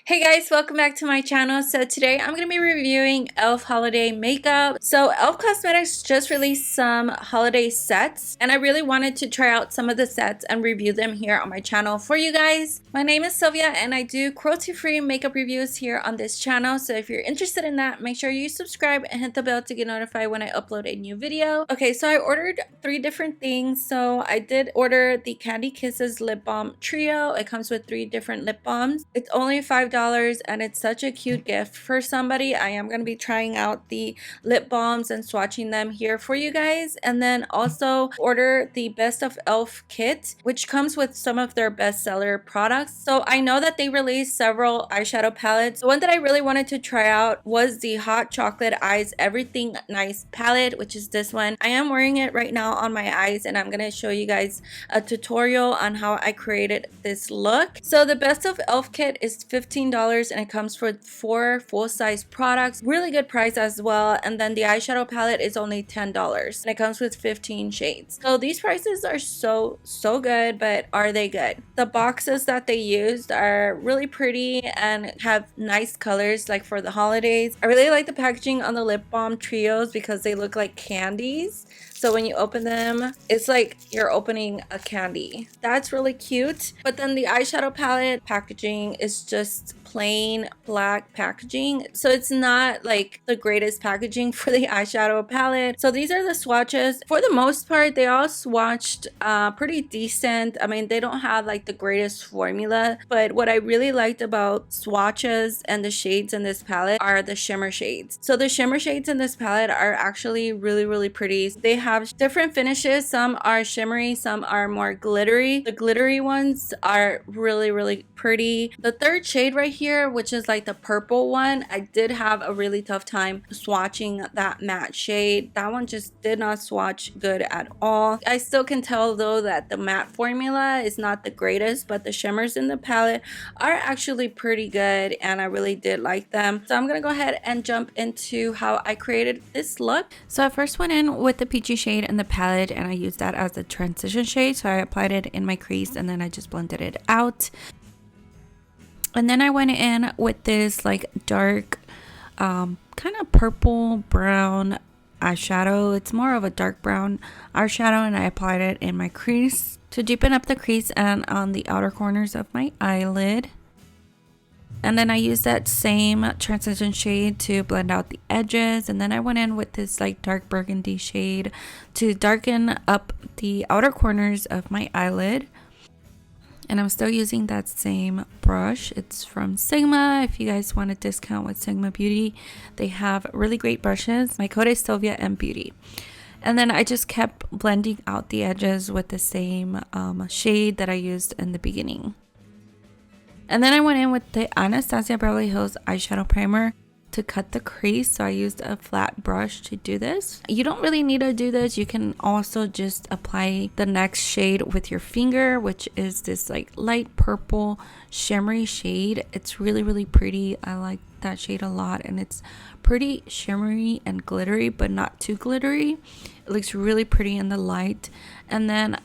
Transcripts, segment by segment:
Hey guys, welcome back to my channel. So today I'm going to be reviewing e.l.f. holiday makeup. So e.l.f. Cosmetics just released some holiday sets and I really wanted to try out some of the sets and review them here on my channel for you guys. My name is Sylvia and I do cruelty-free makeup reviews here on this channel. So if you're interested in that, make sure you subscribe and hit the bell to get notified when I upload a new video. Okay, so I ordered 3 different things. So I did order the Candy Kisses Lip Balm Trio. It comes with 3 different lip balms. It's only $5 and it's such a cute gift for somebody. I am going to be trying out the lip balms and swatching them here for you guys, and then also order the Best of e.l.f. kit, which comes with some of their bestseller products. So I know that they released several eyeshadow palettes. The one that I really wanted to try out was the Hot Chocolate Eyes Everything Nice palette, which is this one. I am wearing it right now on my eyes and I'm going to show you guys a tutorial on how I created this look. So the Best of e.l.f. kit is $15 and it comes with 4 full-size products. Really good price as well. And then the eyeshadow palette is only $10 and it comes with 15 shades. So these prices are so good, but are they good? The boxes that they used are really pretty and have nice colors like for the holidays. I really like the packaging on the lip balm trios because they look like candies. So when you open them, it's like you're opening a candy. That's really cute. But then the eyeshadow palette packaging is just plain black packaging. So it's not like the greatest packaging for the eyeshadow palette. So these are the swatches. For the most part, they all swatched pretty decent. I mean, they don't have like the greatest formula, but what I really liked about swatches and the shades in this palette are the shimmer shades. So the shimmer shades in this palette are actually really pretty. They have different finishes. Some are shimmery, some are more glittery. The glittery ones are really pretty. The third shade right here, which is like the purple one, I did have a really tough time swatching that matte shade. That one just did not swatch good at all. I still can tell though that the matte formula is not the greatest, but the shimmers in the palette are actually pretty good and I really did like them. So I'm gonna go ahead and jump into how I created this look. So I first went in with the peachy shade in the palette and I used that as a transition shade. So I applied it in my crease and then I just blended it out. And then I went in with this like dark kind of purple brown eyeshadow. It's more of a dark brown eyeshadow and I applied it in my crease to deepen up the crease and on the outer corners of my eyelid. And then I used that same transition shade to blend out the edges. And then I went in with this like dark burgundy shade to darken up the outer corners of my eyelid. And I'm still using that same brush. It's from Sigma. If you guys want a discount with SilviaMBeauty, they have really great brushes. My code is SilviaMBeauty. And then I just kept blending out the edges with the same shade that I used in the beginning. And then I went in with the Anastasia Beverly Hills eyeshadow primer to cut the crease. So I used a flat brush to do this. You don't really need to do this. You can also just apply the next shade with your finger, which is this like light purple shimmery shade. It's really pretty. I like that shade a lot and it's pretty shimmery and glittery, but not too glittery. It looks really pretty in the light. And then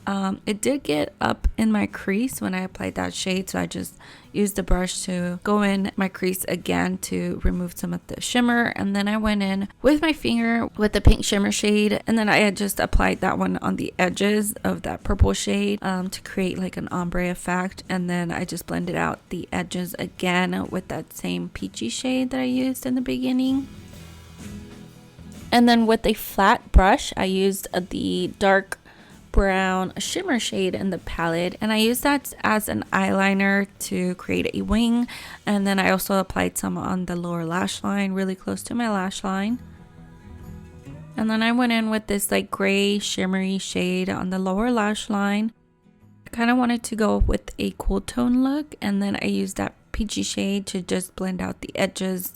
it did get up in my crease when I applied that shade, so I just used the brush to go in my crease again to remove some of the shimmer. And then I went in with my finger with the pink shimmer shade, and then I had just applied that one on the edges of that purple shade to create like an ombre effect. And then I just blended out the edges again with that same peachy shade that I used in the beginning. And then with a flat brush, I used the dark brown shimmer shade in the palette and I used that as an eyeliner to create a wing. And then I also applied some on the lower lash line, really close to my lash line. And then I went in with this like gray shimmery shade on the lower lash line. I kind of wanted to go with a cool tone look, and then I used that peachy shade to just blend out the edges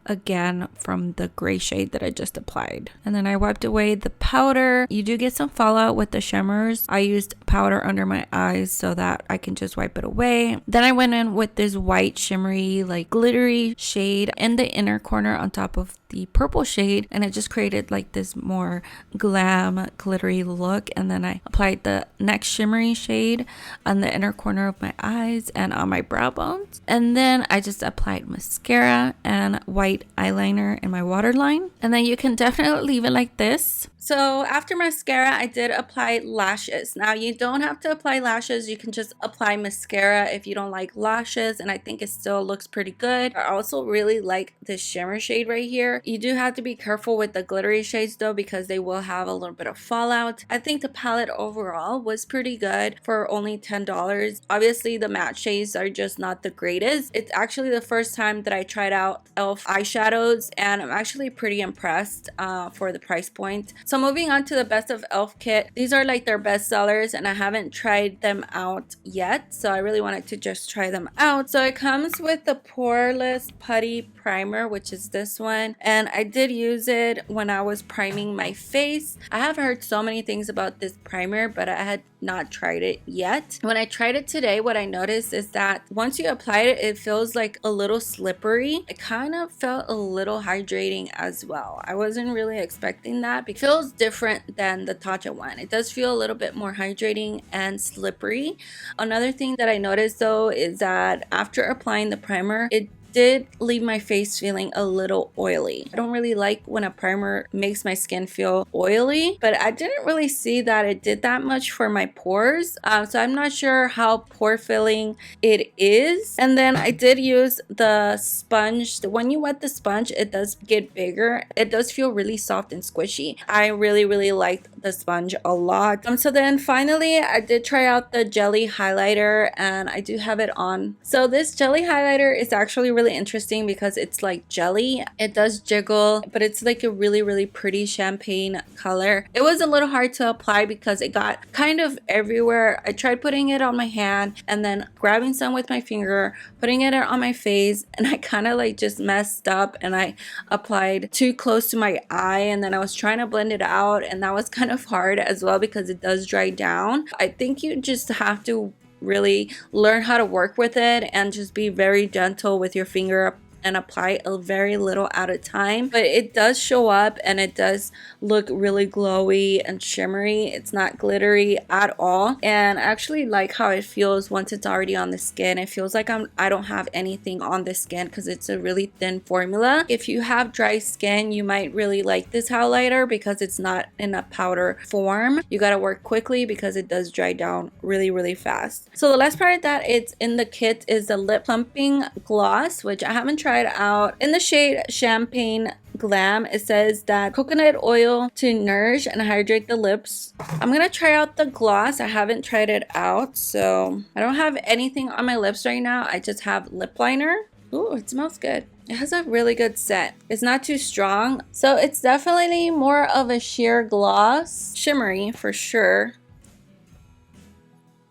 again from the gray shade that I just applied. And then I wiped away the powder. You do get some fallout with the shimmers. I used powder under my eyes so that I can just wipe it away. Then I went in with this white shimmery, like glittery shade in the inner corner on top of the purple shade, and it just created like this more glam glittery look. And then I applied the next shimmery shade on the inner corner of my eyes and on my brow bones. And then I just applied mascara and white eyeliner in my waterline. And then you can definitely leave it like this. So after mascara, I did apply lashes. Now you don't have to apply lashes. You can just apply mascara if you don't like lashes, and I think it still looks pretty good. I also really like this shimmer shade right here. You do have to be careful with the glittery shades though, because they will have a little bit of fallout. I think the palette overall was pretty good for only $10. Obviously the matte shades are just not the greatest. It's actually the first time that I tried out E.L.F eyeshadows, and I'm actually pretty impressed for the price point. So moving on to the best of E.L.F kit. These are like their best sellers, and I haven't tried them out yet, so I really wanted to just try them out. So it comes with the poreless putty primer, which is this one, and I did use it when I was priming my face. I have heard so many things about this primer, but I had not tried it yet. When I tried it today, what I noticed is that once you apply it, it feels like a little slippery. It kind of felt a little hydrating as well. I wasn't really expecting that. It feels different than the Tatcha one. It does feel a little bit more hydrating and slippery. Another thing that I noticed though is that after applying the primer, it did leave my face feeling a little oily. I don't really like when a primer makes my skin feel oily, but I didn't really see that it did that much for my pores. So I'm not sure how pore filling it is. And then I did use the sponge. When you wet the sponge, it does get bigger. It does feel really soft and squishy. I really liked the sponge a lot. So then finally, I did try out the jelly highlighter, and I do have it on. So this jelly highlighter is actually really interesting because it's like jelly. It does jiggle, but it's like a really pretty champagne color. It was a little hard to apply because it got kind of everywhere. I tried putting it on my hand and then grabbing some with my finger, putting it on my face, and I kind of like just messed up, and I applied too close to my eye, and then I was trying to blend it out, and that was kind of hard as well because it does dry down. I think you just have to really learn how to work with it and just be very gentle with your finger and apply a very little at a time. But it does show up and it does look really glowy and shimmery. It's not glittery at all, and I actually like how it feels once it's already on the skin. It feels like I don't have anything on the skin because it's a really thin formula. If you have dry skin, you might really like this highlighter because it's not in a powder form. You gotta work quickly because it does dry down really fast. So the last part that it's in the kit is the lip plumping gloss, which I haven't tried out. In the shade Champagne Glam, it says that coconut oil to nourish and hydrate the lips. I'm gonna try out the gloss. I haven't tried it out, so I don't have anything on my lips right now. I just have lip liner. Ooh, it smells good. It has a really good scent. It's not too strong, so it's definitely more of a sheer gloss. Shimmery for sure.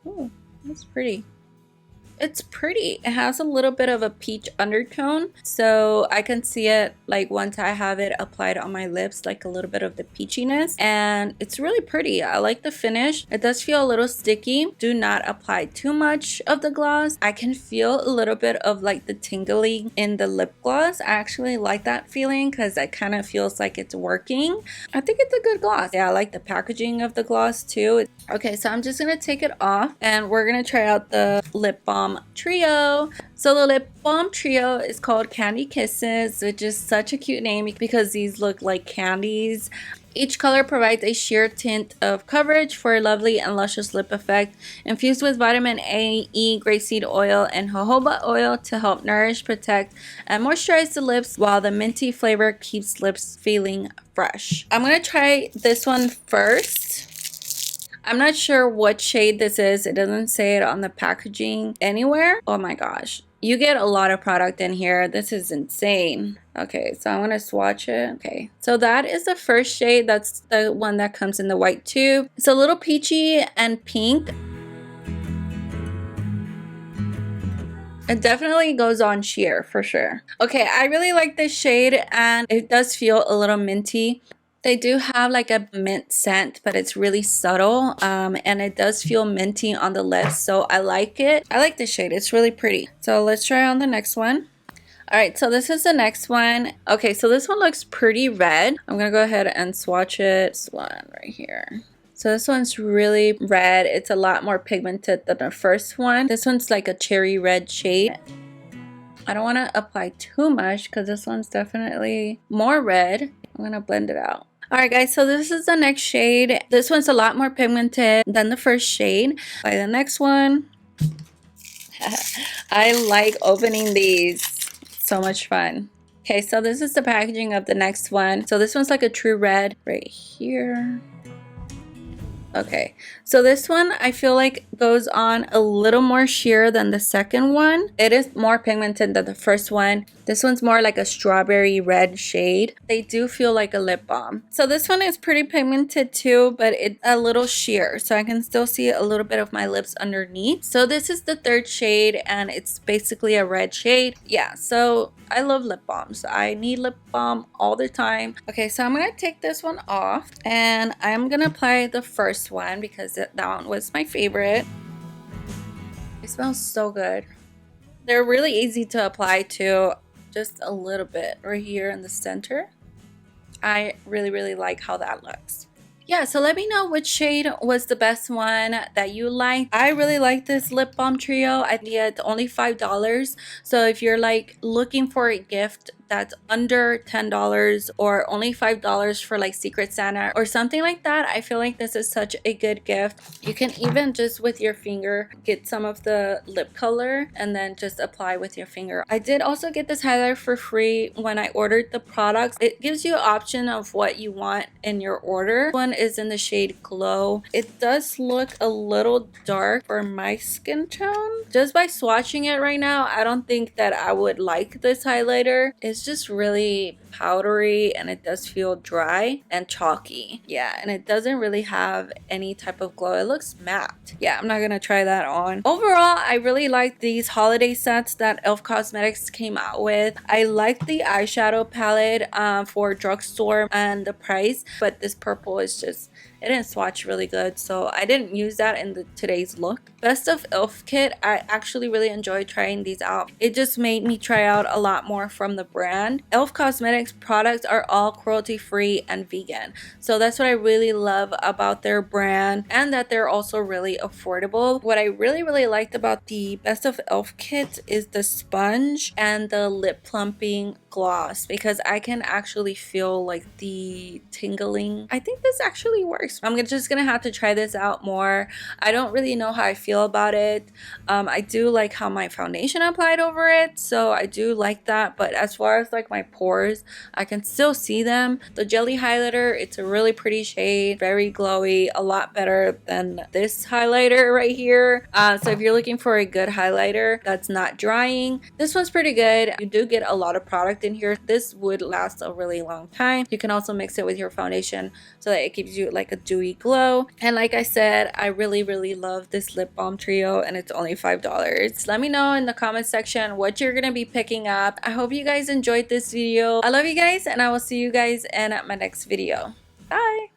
Ooh, that's pretty. It's pretty. It has a little bit of a peach undertone, so I can see it like once I have it applied on my lips, like a little bit of the peachiness, and it's really pretty. I like the finish. It does feel a little sticky. Do not apply too much of the gloss. I can feel a little bit of like the tingling in the lip gloss. I actually like that feeling because it kind of feels like it's working. I think it's a good gloss. Yeah, I like the packaging of the gloss too. Okay, so I'm just gonna take it off and we're gonna try out the lip balm trio. So the lip balm trio is called Candy Kisses, which is such a cute name because these look like candies. Each color provides a sheer tint of coverage for a lovely and luscious lip effect, infused with vitamin A, E, grapeseed oil, and jojoba oil to help nourish, protect, and moisturize the lips, while the minty flavor keeps lips feeling fresh. I'm gonna try this one first. I'm not sure what shade this is. It doesn't say it on the packaging anywhere. Oh my gosh. You get a lot of product in here. This is insane. Okay, so I'm going to swatch it. Okay, so that is the first shade. That's the one that comes in the white tube. It's a little peachy and pink. It definitely goes on sheer for sure. Okay, I really like this shade and it does feel a little minty. They do have like a mint scent, but it's really subtle, and it does feel minty on the lips, so I like it. I like this shade. It's really pretty. So let's try on the next one. All right, so this is the next one. Okay, so this one looks pretty red. I'm gonna go ahead and swatch it. This one right here. So this one's really red. It's a lot more pigmented than the first one. This one's like a cherry red shade. I don't want to apply too much because this one's definitely more red. I'm gonna blend it out. Alright guys, so this is the next shade. This one's a lot more pigmented than the first shade. By the next one. I like opening these. It's so much fun. Okay, so this is the packaging of the next one. So this one's like a true red right here. Okay, so this one I feel like goes on a little more sheer than the second one. It is more pigmented than the first one. This one's more like a strawberry red shade. They do feel like a lip balm. So this one is pretty pigmented too, but it's a little sheer. So I can still see a little bit of my lips underneath. So this is the third shade and it's basically a red shade. Yeah, so I love lip balms. I need lip balm all the time. Okay, so I'm gonna take this one off and I'm gonna apply the first one because that one was my favorite. It smells so good. They're really easy to apply to. Just a little bit right here in the center. I really like how that looks. Yeah, so let me know which shade was the best one that you liked. I really like this lip balm trio. I think it's only $5. So if you're like looking for a gift that's under $10 or only $5 for like Secret Santa or something like that, I feel like this is such a good gift. You can even just with your finger get some of the lip color and then just apply with your finger. I did also get this highlighter for free when I ordered the products. It gives you an option of what you want in your order. One is in the shade Glow. It does look a little dark for my skin tone. Just by swatching it right now, I don't think that I would like this highlighter. It's just really powdery and it does feel dry and chalky. Yeah, and it doesn't really have any type of glow. It looks matte. Yeah, I'm not gonna try that on. Overall, I really like these holiday sets that E.L.F. Cosmetics came out with. I like the eyeshadow palette for drugstore and the price, but this purple is just, it didn't swatch really good, so I didn't use that in today's look. Best of E.L.F. kit, I actually really enjoyed trying these out. It just made me try out a lot more from the brand. E.L.F. Cosmetics products are all cruelty free and vegan, so that's what I really love about their brand, and that they're also really affordable. What I really liked about the Best of E.L.F. kit is the sponge and the lip plumping gloss, because I can actually feel like the tingling. I think this actually works. I'm just gonna have to try this out more. I don't really know how I feel about it. I do like how my foundation applied over it, so I do like that, but as far as like my pores, I can still see them. The jelly highlighter, it's a really pretty shade, very glowy, a lot better than this highlighter right here. So if you're looking for a good highlighter that's not drying, this one's pretty good. You do get a lot of product in here. This would last a really long time. You can also mix it with your foundation so that it gives you like a dewy glow. And like I said, I really love this lip balm trio, and it's only $5. Let me know in the comment section what you're gonna be picking up. I hope you guys enjoyed this video. I love you guys, and I will see you guys in my next video. Bye.